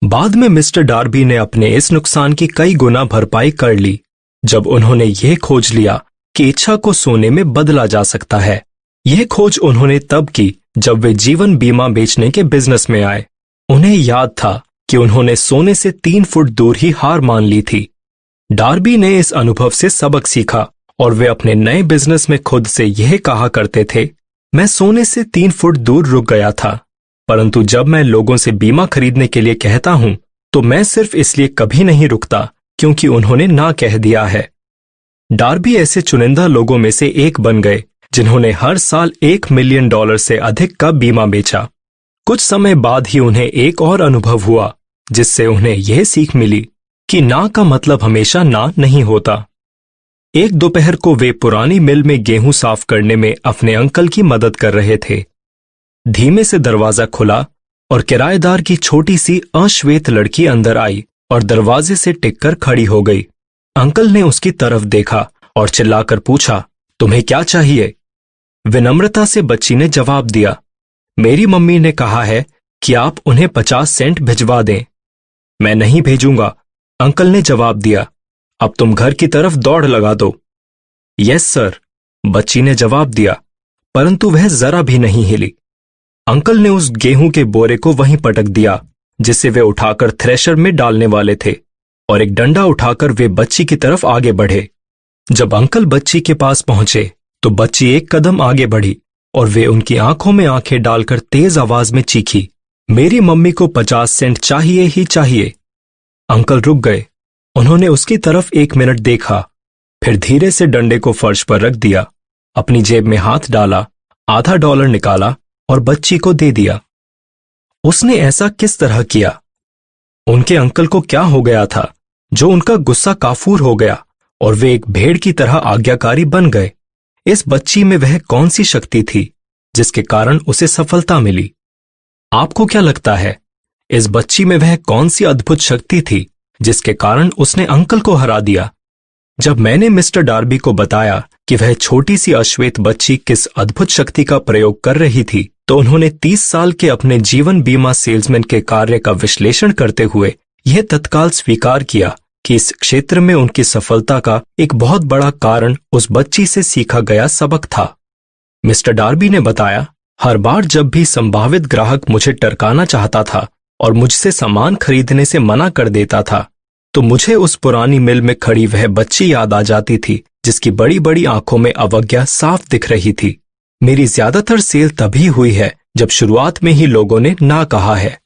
बाद में mister Derby ने अपने इस नुकसान की कई गुना भरपाई कर ली जब उन्होंने यह खोज लिया कि इच्छा को सोने में बदला जा सकता है। यह खोज उन्होंने तब की जब वे जीवन बीमा बेचने के बिजनेस में आए। उन्हें याद था कि उन्होंने सोने से 3 फुट दूर ही हार मान ली थी। डार्बी ने इस अनुभव से सबक सीखा और वे अपने नए बिजनेस में खुद से यह कहा करते थे, मैं सोने से 3 फुट दूर रुक गया था, परंतु जब मैं लोगों से बीमा खरीदने के लिए कहता हूं तो मैं सिर्फ इसलिए कभी नहीं रुकता क्योंकि उन्होंने ना कह दिया है। डार्बी ऐसे चुनिंदा लोगों में से एक बन गए जिन्होंने हर साल $1 मिलियन से अधिक का बीमा बेचा। कुछ समय बाद ही उन्हें एक और अनुभव हुआ जिससे उन्हें यह सीख मिली कि ना का मतलब हमेशा ना नहीं होता। एक दोपहर को वे पुरानी मिल में गेहूं साफ करने में अपने अंकल की मदद कर रहे थे। धीमे से दरवाजा खुला और किराएदार की छोटी सी अश्वेत लड़की अंदर आई और दरवाजे से टिककर खड़ी हो गई। अंकल ने उसकी तरफ देखा और चिल्लाकर पूछा, तुम्हें क्या चाहिए? विनम्रता से बच्ची ने जवाब दिया, मेरी मम्मी ने कहा है कि आप उन्हें 50 सेंट भिजवा दें। मैं नहीं भेजूंगा, अंकल ने जवाब दिया। अब तुम घर की तरफ दौड़ लगा दो। यस सर, बच्ची ने जवाब दिया, परंतु वह जरा भी नहीं हिली। अंकल ने उस गेहूं के बोरे को वहीं पटक दिया जिसे वे उठाकर थ्रेशर में डालने वाले थे और एक डंडा उठाकर वे बच्ची की तरफ आगे बढ़े। जब अंकल बच्ची के पास पहुंचे तो बच्ची एक कदम आगे बढ़ी और वे उनकी आंखों में आंखें डालकर तेज आवाज में चीखी, मेरी मम्मी को 50 सेंट चाहिए ही चाहिए। अंकल रुक गए। उन्होंने उसकी तरफ 1 मिनट देखा, फिर धीरे से डंडे को फर्श पर रख दिया, अपनी जेब में हाथ डाला, आधा डॉलर निकाला और बच्ची को दे दिया। उसने ऐसा किस तरह किया? उनके अंकल को क्या हो गया था जो उनका गुस्सा काफूर हो गया और वे एक भेड़ की तरह आज्ञाकारी बन गए? इस बच्ची में वह कौन सी शक्ति थी जिसके कारण उसे सफलता मिली? आपको क्या लगता है, इस बच्ची में वह कौन सी अद्भुत शक्ति थी जिसके कारण उसने अंकल को हरा दिया? जब मैंने मिस्टर डार्बी को बताया कि वह छोटी सी अश्वेत बच्ची किस अद्भुत शक्ति का प्रयोग कर रही थी, तो उन्होंने 30 साल के अपने जीवन बीमा सेल्समैन के कार्य का विश्लेषण करते हुए यह तत्काल स्वीकार किया कि इस क्षेत्र में उनकी सफलता का एक बहुत बड़ा कारण उस बच्ची से सीखा गया सबक था। मिस्टर डार्बी ने बताया, हर बार जब भी संभावित ग्राहक मुझे टरकाना चाहता था और मुझसे सामान खरीदने से मना कर देता था, तो मुझे उस पुरानी मिल में खड़ी वह बच्ची याद आ जाती थी जिसकी बड़ी बड़ी आंखों में अवज्ञा साफ दिख रही थी। मेरी ज्यादातर सेल तभी हुई है जब शुरुआत में ही लोगों ने ना कहा है।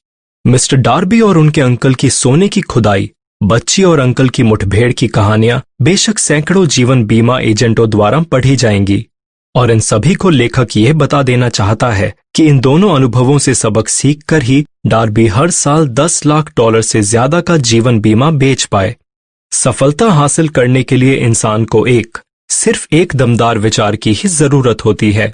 मिस्टर डार्बी और उनके अंकल की सोने की खुदाई, बच्ची और अंकल की मुठभेड़ की कहानियां बेशक सैकड़ों जीवन बीमा एजेंटों द्वारा पढ़ी जाएंगी और इन सभी को लेखक यह बता देना चाहता है कि इन दोनों अनुभवों से सबक सीखकर ही डार्बी हर साल $10 लाख से ज्यादा का जीवन बीमा बेच पाए। सफलता हासिल करने के लिए इंसान को सिर्फ एक दमदार विचार की ही जरूरत होती है।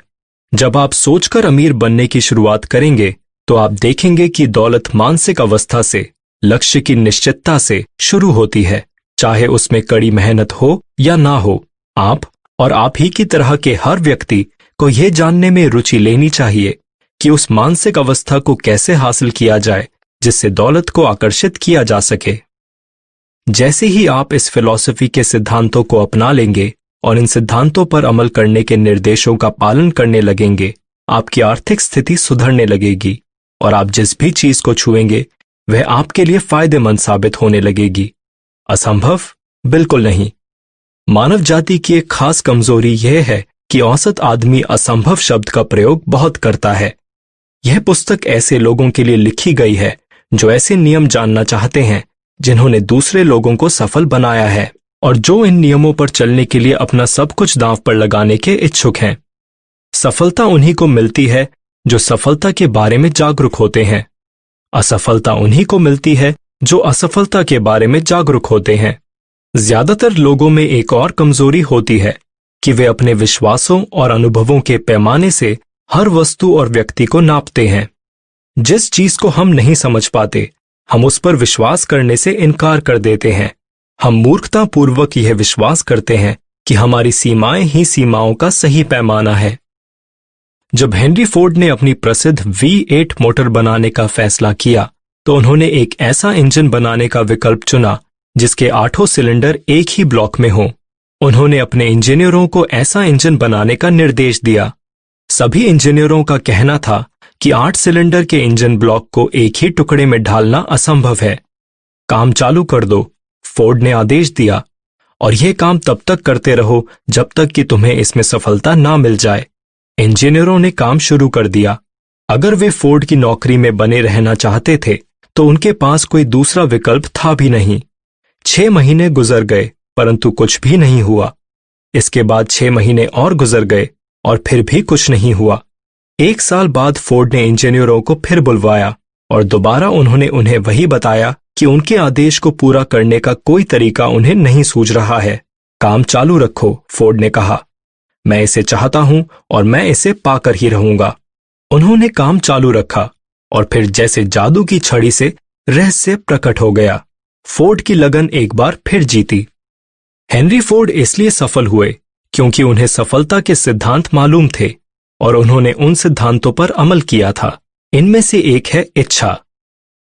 जब आप सोचकर अमीर बनने की शुरुआत करेंगे तो आप देखेंगे कि दौलत मानसिक अवस्था से, लक्ष्य की निश्चितता से शुरू होती है, चाहे उसमें कड़ी मेहनत हो या ना हो। आप और आप ही की तरह के हर व्यक्ति को यह जानने में रुचि लेनी चाहिए कि उस मानसिक अवस्था को कैसे हासिल किया जाए जिससे दौलत को आकर्षित किया जा सके। जैसे ही आप इस फिलॉसफी के सिद्धांतों को अपना लेंगे और इन सिद्धांतों पर अमल करने के निर्देशों का पालन करने लगेंगे, आपकी आर्थिक स्थिति सुधरने लगेगी और आप जिस भी चीज को छुएंगे वह आपके लिए फायदेमंद साबित होने लगेगी। असंभव? बिल्कुल नहीं। मानव जाति की एक खास कमजोरी यह है कि औसत आदमी असंभव शब्द का प्रयोग बहुत करता है। यह पुस्तक ऐसे लोगों के लिए लिखी गई है जो ऐसे नियम जानना चाहते हैं जिन्होंने दूसरे लोगों को सफल बनाया है और जो इन नियमों पर चलने के लिए अपना सब कुछ दांव पर लगाने के इच्छुक हैं। सफलता उन्हीं को मिलती है जो सफलता के बारे में जागरूक होते हैं। असफलता उन्हीं को मिलती है जो असफलता के बारे में जागरूक होते हैं। ज्यादातर लोगों में एक और कमजोरी होती है कि वे अपने विश्वासों और अनुभवों के पैमाने से हर वस्तु और व्यक्ति को नापते हैं। जिस चीज को हम नहीं समझ पाते, हम उस पर विश्वास करने से इनकार कर देते हैं। हम मूर्खतापूर्वक यह विश्वास करते हैं कि हमारी सीमाएं ही सीमाओं का सही पैमाना है। जब हेनरी फोर्ड ने अपनी प्रसिद्ध V8 मोटर बनाने का फैसला किया तो उन्होंने एक ऐसा इंजन बनाने का विकल्प चुना जिसके 8 सिलेंडर एक ही ब्लॉक में हों। उन्होंने अपने इंजीनियरों को ऐसा इंजन बनाने का निर्देश दिया। सभी इंजीनियरों का कहना था कि 8 सिलेंडर के इंजन ब्लॉक को एक ही टुकड़े में ढालना असंभव है। काम चालू कर दो, फोर्ड ने आदेश दिया, और यह काम तब तक करते रहो जब तक कि तुम्हें इसमें सफलता ना मिल जाए। इंजीनियरों ने काम शुरू कर दिया। अगर वे फोर्ड की नौकरी में बने रहना चाहते थे तो उनके पास कोई दूसरा विकल्प था भी नहीं। 6 महीने गुजर गए परंतु कुछ भी नहीं हुआ। इसके बाद 6 महीने और गुजर गए और फिर भी कुछ नहीं हुआ। 1 साल बाद फोर्ड ने इंजीनियरों को फिर बुलवाया और दोबारा उन्होंने उन्हें वही बताया कि उनके आदेश को पूरा करने का कोई तरीका उन्हें नहीं सूझ रहा है। काम चालू रखो, फोर्ड ने कहा। मैं इसे चाहता हूं और मैं इसे पाकर ही रहूंगा। उन्होंने काम चालू रखा और फिर जैसे जादू की छड़ी से रहस्य प्रकट हो गया। फोर्ड की लगन एक बार फिर जीती। हेनरी फोर्ड इसलिए सफल हुए क्योंकि उन्हें सफलता के सिद्धांत मालूम थे और उन्होंने उन सिद्धांतों पर अमल किया था। इनमें से एक है इच्छा,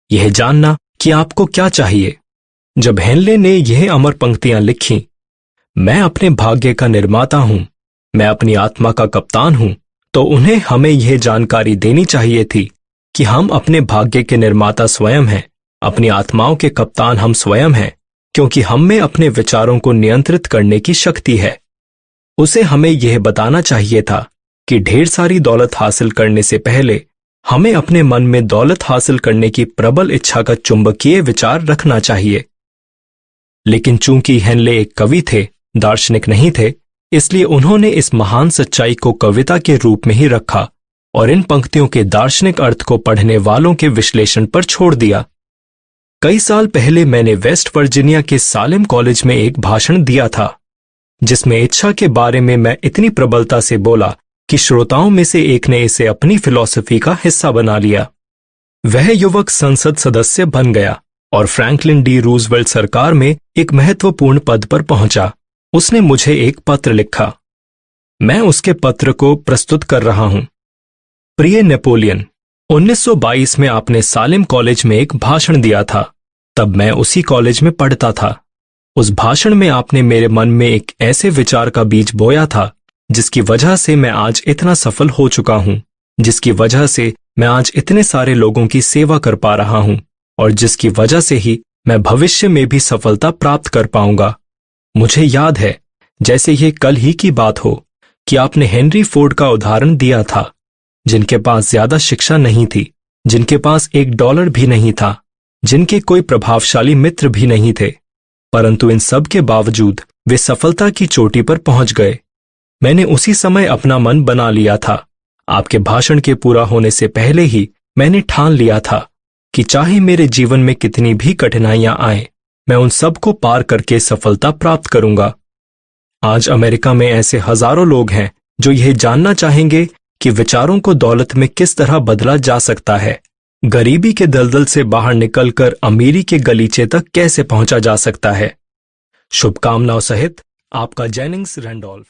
यह जानना कि आपको क्या चाहिए। जब हेनले ने यह अमर पंक्तियां लिखीं, मैं अपने भाग्य का निर्माता हूं, मैं अपनी आत्मा का कप्तान हूं, तो उन्हें हमें यह जानकारी देनी चाहिए थी कि हम अपने भाग्य के निर्माता स्वयं हैं, अपनी आत्माओं के कप्तान हम स्वयं हैं, क्योंकि हम में अपने विचारों को नियंत्रित करने की शक्ति है। उसे हमें यह बताना चाहिए था कि ढेर सारी दौलत हासिल करने से पहले हमें अपने मन में दौलत हासिल करने की प्रबल इच्छा का चुंबकीय विचार रखना चाहिए। लेकिन चूंकि हेनले एक कवि थे, दार्शनिक नहीं थे, इसलिए उन्होंने इस महान सच्चाई को कविता के रूप में ही रखा और इन पंक्तियों के दार्शनिक अर्थ को पढ़ने वालों के विश्लेषण पर छोड़ दिया। कई साल पहले मैंने वेस्ट वर्जीनिया के सालेम कॉलेज में एक भाषण दिया था जिसमें इच्छा के बारे में मैं इतनी प्रबलता से बोला कि श्रोताओं में से एक ने इसे अपनी फिलॉसफी का हिस्सा बना लिया। वह युवक संसद सदस्य बन गया और फ्रैंकलिन डी रूजवेल्ट सरकार में एक महत्वपूर्ण पद पर पहुंचा। उसने मुझे एक पत्र लिखा। मैं उसके पत्र को प्रस्तुत कर रहा हूं। प्रिय नेपोलियन, 1922 में आपने सालेम कॉलेज में एक भाषण दिया था। तब मैं उसी कॉलेज में पढ़ता था। उस भाषण में आपने मेरे मन में एक ऐसे विचार का बीज बोया था जिसकी वजह से मैं आज इतना सफल हो चुका हूं, जिसकी वजह से मैं आज इतने सारे लोगों की सेवा कर पा रहा हूं और जिसकी वजह से ही मैं भविष्य में भी सफलता प्राप्त कर पाऊंगा। मुझे याद है जैसे ये कल ही की बात हो कि आपने हेनरी फोर्ड का उदाहरण दिया था, जिनके पास ज्यादा शिक्षा नहीं थी, जिनके पास $1 भी नहीं था, जिनके कोई प्रभावशाली मित्र भी नहीं थे, परंतु इन सब के बावजूद वे सफलता की चोटी पर पहुंच गए। मैंने उसी समय अपना मन बना लिया था। आपके भाषण के पूरा होने से पहले ही मैंने ठान लिया था कि चाहे मेरे जीवन में कितनी भी कठिनाइयां आए, मैं उन सब को पार करके सफलता प्राप्त करूंगा। आज अमेरिका में ऐसे हजारों लोग हैं जो यह जानना चाहेंगे कि विचारों को दौलत में किस तरह बदला जा सकता है, गरीबी के दलदल से बाहर निकलकर अमीरी के गलीचे तक कैसे पहुंचा जा सकता है। शुभकामनाओं सहित आपका जेनिंग्स रैंडोल्फ।